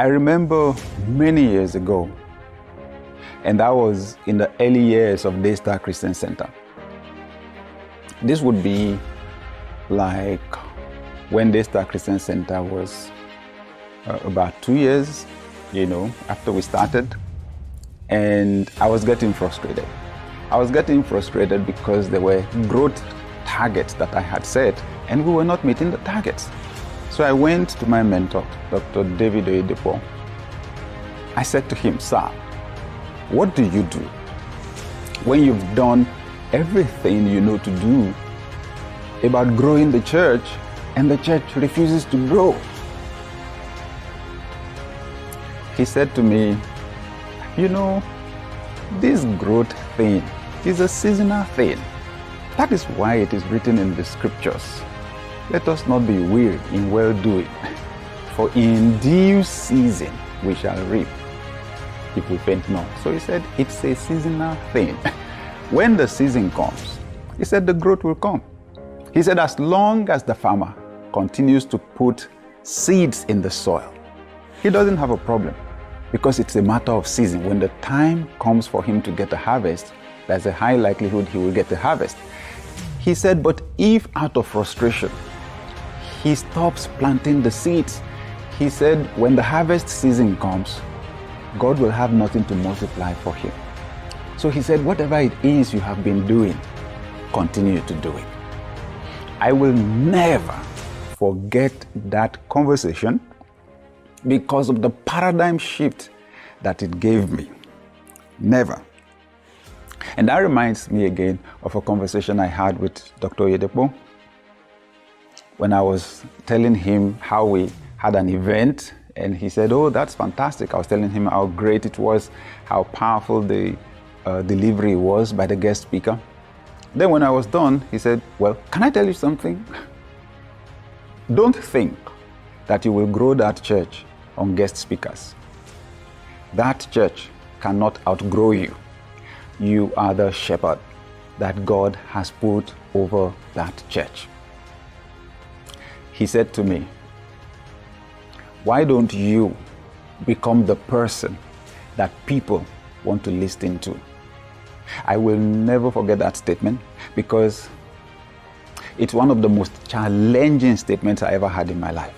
I remember many years ago, and that was in the early years of Daystar Christian Center. This would be like when Daystar Christian Center was about 2 years, after we started, and I was getting frustrated. I was getting frustrated because there were growth targets that I had set, and we were not meeting the targets. So I went to my mentor, Dr. David Oyedepo. I said to him, "Sir, what do you do when you've done everything you know to do about growing the church and the church refuses to grow?" He said to me, this growth thing is a seasonal thing. That is why it is written in the scriptures, let us not be weary in well-doing, for in due season we shall reap if we faint not. So he said, it's a seasonal thing. When the season comes, he said, the growth will come. He said, as long as the farmer continues to put seeds in the soil, he doesn't have a problem, because it's a matter of season. When the time comes for him to get a harvest, there's a high likelihood he will get the harvest. He said, but if out of frustration, he stops planting the seeds, he said, when the harvest season comes, God will have nothing to multiply for him. So he said, whatever it is you have been doing, continue to do it. I will never forget that conversation because of the paradigm shift that it gave me. Never. And that reminds me again of a conversation I had with Dr. Oyedepo when I was telling him how we had an event, and he said, oh, that's fantastic. I was telling him how great it was, how powerful the delivery was by the guest speaker. Then when I was done, he said, well, can I tell you something? Don't think that you will grow that church on guest speakers. That church cannot outgrow you. You are the shepherd that God has put over that church. He said to me, why don't you become the person that people want to listen to? I will never forget that statement because it's one of the most challenging statements I ever had in my life.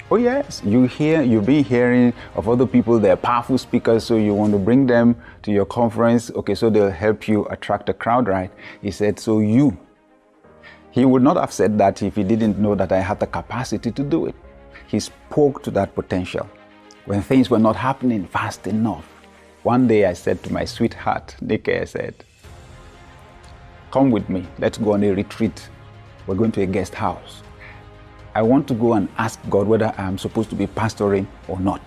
Oh yes, you've been hearing of other people, they're powerful speakers, so you want to bring them to your conference, okay, so they'll help you attract a crowd, right? He said, so you. He would not have said that if he didn't know that I had the capacity to do it. He spoke to that potential when things were not happening fast enough. One day I said to my sweetheart, Nikki, I said, come with me, let's go on a retreat. We're going to a guest house. I want to go and ask God whether I'm supposed to be pastoring or not.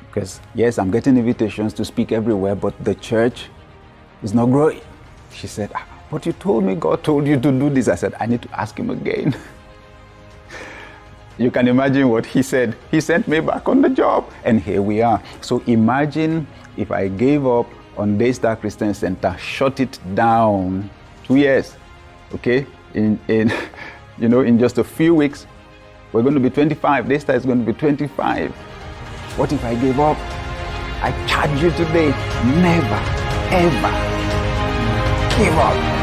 Because yes, I'm getting invitations to speak everywhere, but the church is not growing. She said, but you told me God told you to do this. I said, I need to ask him again. You can imagine what he said. He sent me back on the job, and here we are. So imagine if I gave up on Daystar Christian Center, shut it down 2 years, okay? In just a few weeks, we're going to be 25. Daystar is going to be 25. What if I gave up? I charge you today, never, ever give up.